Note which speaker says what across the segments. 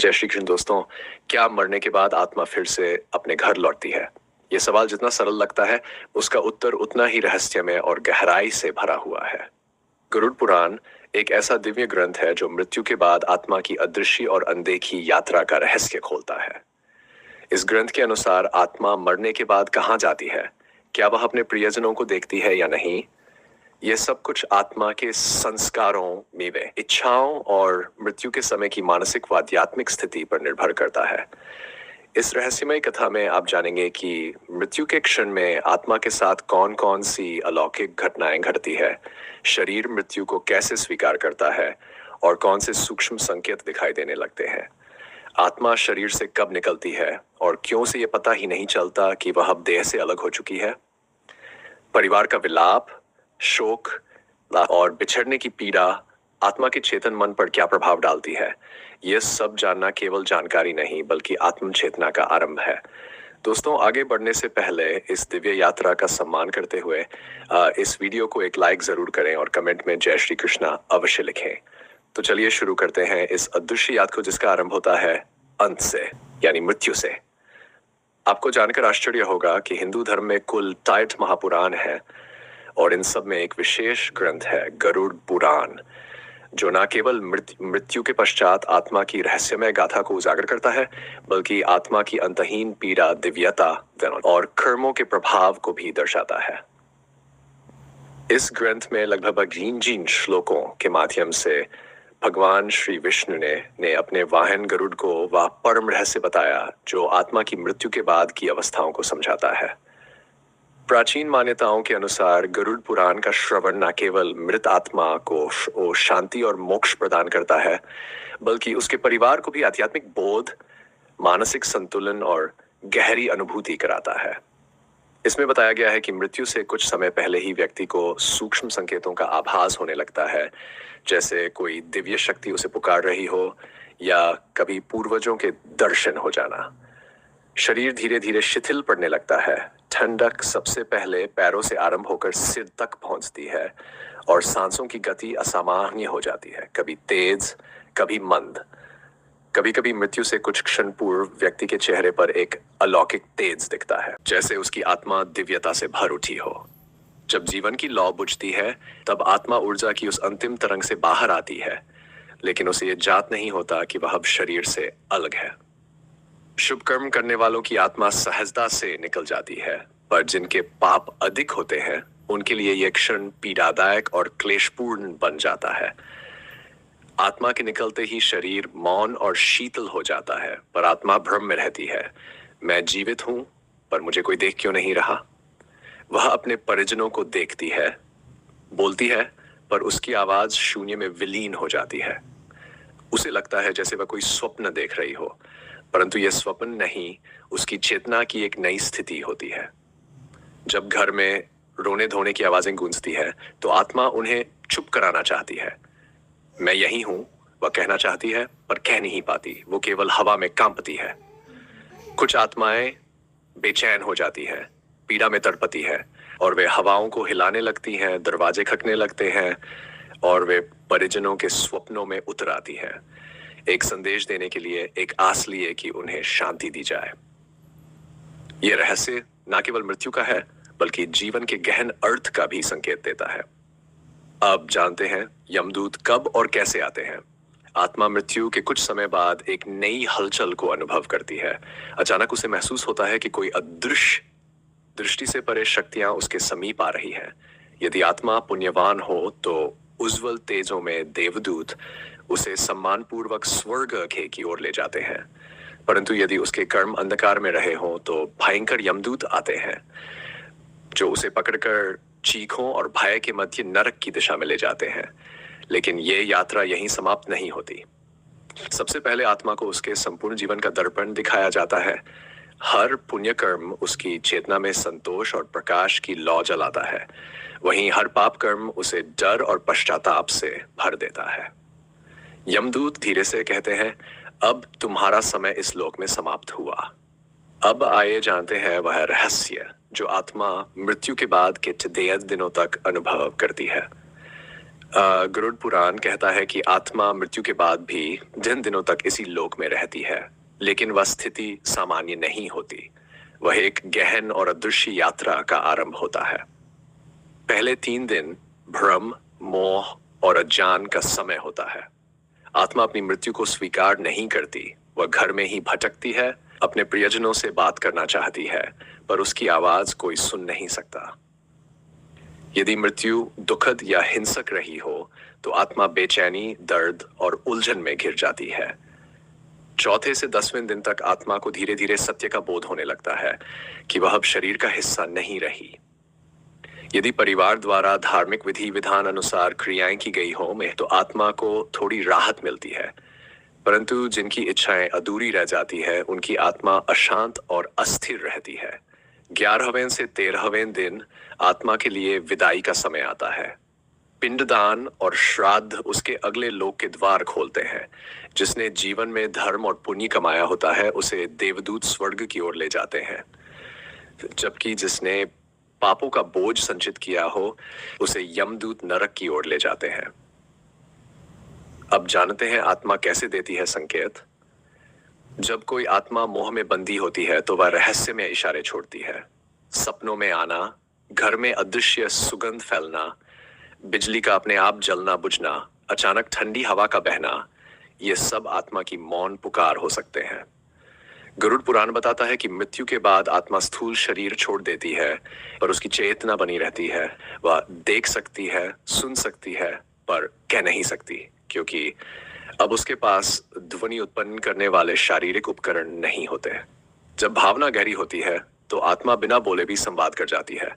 Speaker 1: जय श्री कृष्ण दोस्तों। क्या मरने के बाद आत्मा फिर से अपने घर लौटती है? ये सवाल जितना सरल लगता है, उसका उत्तर उतना ही रहस्यमय और गहराई से भरा हुआ है। गरुड़ पुराण एक ऐसा दिव्य ग्रंथ है जो मृत्यु के बाद आत्मा की अदृश्य और अनदेखी यात्रा का रहस्य खोलता है। इस ग्रंथ के अनुसार आत्मा मरने के बाद कहाँ जाती है, क्या वह अपने प्रियजनों को देखती है या नहीं, यह सब कुछ आत्मा के संस्कारों, मीवे, इच्छाओं और मृत्यु के समय की मानसिक व आध्यात्मिक स्थिति पर निर्भर करता है। इस रहस्यमय कथा में आप जानेंगे कि मृत्यु के क्षण में आत्मा के साथ कौन कौन सी अलौकिक घटनाएं घटती है, शरीर मृत्यु को कैसे स्वीकार करता है और कौन से सूक्ष्म संकेत दिखाई देने लगते हैं। आत्मा शरीर से कब निकलती है और क्यों से ये पता ही नहीं चलता कि वह अब देह से अलग हो चुकी है। परिवार का विलाप, शोक और बिछड़ने की पीड़ा आत्मा के चेतन मन पर क्या प्रभाव डालती है, यह सब जानना केवल जानकारी नहीं बल्कि आत्म चेतना का आरंभ है। दोस्तों, आगे बढ़ने से पहले इस दिव्य यात्रा का सम्मान करते हुए इस वीडियो को एक लाइक जरूर करें और कमेंट में जय श्री कृष्णा अवश्य लिखें। तो चलिए शुरू करते हैं इस अदृश्य यात्रा को, जिसका आरंभ होता है अंत से, यानी मृत्यु से। आपको जानकर आश्चर्य होगा कि हिंदू धर्म में कुल 63 महापुराण है और इन सब में एक विशेष ग्रंथ है गरुड़ पुराण, जो न केवल मृत्यु के पश्चात आत्मा की रहस्यमय गाथा को उजागर करता है बल्कि आत्मा की अंतहीन पीड़ा, दिव्यता और कर्मों के प्रभाव को भी दर्शाता है। इस ग्रंथ में लगभग 3 श्लोकों के माध्यम से भगवान श्री विष्णु ने अपने वाहन गरुड़ को वह परम रहस्य बताया जो आत्मा की मृत्यु के बाद की अवस्थाओं को समझाता है। प्राचीन मान्यताओं के अनुसार गरुड़ पुराण का श्रवण न केवल मृत आत्मा को शांति और मोक्ष प्रदान करता है बल्कि उसके परिवार को भी आध्यात्मिक बोध, मानसिक संतुलन और गहरी अनुभूति कराता है। इसमें बताया गया है कि मृत्यु से कुछ समय पहले ही व्यक्ति को सूक्ष्म संकेतों का आभास होने लगता है, जैसे कोई दिव्य शक्ति उसे पुकार रही हो या कभी पूर्वजों के दर्शन हो जाना। शरीर धीरे धीरे शिथिल पड़ने लगता है। ठंडक सबसे पहले पैरों से आरंभ होकर सिर तक पहुंचती है और सांसों की गति असामान्य हो जाती है, कभी तेज, कभी मंद। कभी कभी मृत्यु से कुछ क्षण पूर्व व्यक्ति के चेहरे पर एक अलौकिक तेज दिखता है, जैसे उसकी आत्मा दिव्यता से भर उठी हो। जब जीवन की लौ बुझती है तब आत्मा ऊर्जा की उस अंतिम तरंग से बाहर आती है, लेकिन उसे यह जात नहीं होता कि वह अब शरीर से अलग है। शुभ कर्म करने वालों की आत्मा सहजता से निकल जाती है, पर जिनके पाप अधिक होते हैं उनके लिए यह क्षण पीड़ादायक और क्लेशपूर्ण बन जाता है। आत्मा के निकलते ही शरीर मौन और शीतल हो जाता है, पर आत्मा भ्रम में रहती है। मैं जीवित हूं, पर मुझे कोई देख क्यों नहीं रहा। वह अपने परिजनों को देखती है, बोलती है, पर उसकी आवाज शून्य में विलीन हो जाती है। उसे लगता है जैसे वह कोई स्वप्न देख रही हो, परंतु यह स्वप्न नहीं, उसकी चेतना की एक नई स्थिति होती है। जब घर में रोने धोने की आवाजें गूंजती है तो आत्मा उन्हें चुप कराना चाहती है। मैं यही हूं, वह कहना चाहती है, पर कह नहीं पाती, वो केवल हवा में कांपती है। कुछ आत्माएं बेचैन हो जाती हैं, पीड़ा में तड़पती है और वे हवाओं को हिलाने लगती हैं, दरवाजे खटकने लगते हैं और वे परिजनों के स्वप्नों में उतर आती हैं, एक संदेश देने के लिए, एक आस लिए कि उन्हें शांति दी जाए। यह रहस्य न केवल मृत्यु का है बल्कि जीवन के गहन अर्थ का भी संकेत देता है। अब जानते हैं यमदूत कब और कैसे आते हैं। आत्मा मृत्यु के कुछ समय बाद एक नई हलचल को अनुभव करती है। अचानक उसे महसूस होता है कि कोई अदृश्य, दृष्टि से परे शक्तियां उसके समीप आ रही हैं। यदि आत्मा पुण्यवान हो तो उज्जवल तेजों में देवदूत उसे सम्मानपूर्वक स्वर्ग की ओर ले जाते हैं, परंतु यदि उसके कर्म अंधकार में रहे हों तो भयंकर यमदूत आते हैं जो उसे पकड़कर चीखों और भय के मध्य नरक की दिशा में ले जाते हैं। लेकिन ये यात्रा यहीं समाप्त नहीं होती। सबसे पहले आत्मा को उसके संपूर्ण जीवन का दर्पण दिखाया जाता है। हर पुण्य कर्म उसकी चेतना में संतोष और प्रकाश की लौ जलाता है, वहीं हर पाप कर्म उसे डर और पश्चाताप से भर देता है। यमदूत धीरे से कहते हैं, अब तुम्हारा समय इस लोक में समाप्त हुआ। अब आइए जानते हैं वह रहस्य जो आत्मा मृत्यु के बाद के 63 दिनों तक अनुभव करती है। गरुड़ पुराण कहता है कि आत्मा मृत्यु के बाद भी जिन दिनों तक इसी लोक में रहती है, लेकिन वह स्थिति सामान्य नहीं होती। वह एक गहन और अदृश्य यात्रा का आरंभ होता है। पहले 3 दिन भ्रम, मोह और अज्ञान का समय होता है। आत्मा अपनी मृत्यु को स्वीकार नहीं करती। वह घर में ही भटकती है, अपने प्रियजनों से बात करना चाहती है, पर उसकी आवाज कोई सुन नहीं सकता। यदि मृत्यु दुखद या हिंसक रही हो, तो आत्मा बेचैनी, दर्द और उलझन में घिर जाती है। चौथे से 10वें दिन तक आत्मा को धीरे धीरे सत्य का बोध होने लगता है कि वह अब शरीर का हिस्सा नहीं रही। यदि परिवार द्वारा धार्मिक विधि विधान अनुसार क्रियाएं की गई हो में तो आत्मा को थोड़ी राहत मिलती है, परंतु जिनकी इच्छाएं अधूरी रह जाती है उनकी आत्मा अशांत और अस्थिर रहती है। 11वें से 13वें दिन आत्मा के लिए विदाई का समय आता है। पिंडदान और श्राद्ध उसके अगले लोक के द्वार खोलते हैं। जिसने जीवन में धर्म और पुण्य कमाया होता है उसे देवदूत स्वर्ग की ओर ले जाते हैं, जबकि जिसने पापों का बोझ संचित किया हो उसे यमदूत नरक की ओर ले जाते हैं। अब जानते हैं आत्मा कैसे देती है संकेत। जब कोई आत्मा मोह में बंधी होती है तो वह रहस्य में इशारे छोड़ती है। सपनों में आना, घर में अदृश्य सुगंध फैलना, बिजली का अपने आप जलना बुझना, अचानक ठंडी हवा का बहना, ये सब आत्मा की मौन पुकार हो सकते हैं। गरुड़ पुराण बताता है कि मृत्यु के बाद आत्मा स्थूल शरीर छोड़ देती है, पर उसकी चेतना बनी रहती है। वह देख सकती है, सुन सकती है, पर कह नहीं सकती, क्योंकि अब उसके पास ध्वनि उत्पन्न करने वाले शारीरिक उपकरण नहीं होते। जब भावना गहरी होती है तो आत्मा बिना बोले भी संवाद कर जाती है।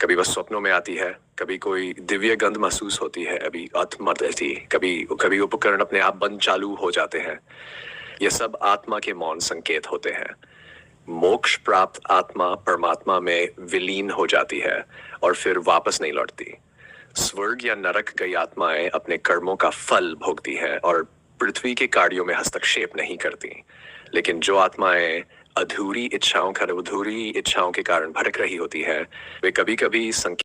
Speaker 1: कभी वह स्वप्नों में आती है, कभी कोई दिव्य गंध महसूस होती है, अभी आत्मा रहती, कभी कभी उपकरण अपने आप बंद चालू हो जाते हैं। ये सब आत्मा के मौन संकेत होते हैं। मोक्ष प्राप्त आत्मा परमात्मा में विलीन हो जाती है और फिर वापस नहीं लौटती। स्वर्ग या नरक गई आत्माएं अपने कर्मों का फल भोगती हैं और पृथ्वी के कार्यों में हस्तक्षेप नहीं करती। लेकिन जो आत्माएं अधूरी इच्छाओं के कारण भटक रही होती है, वे कभी कभी संकेत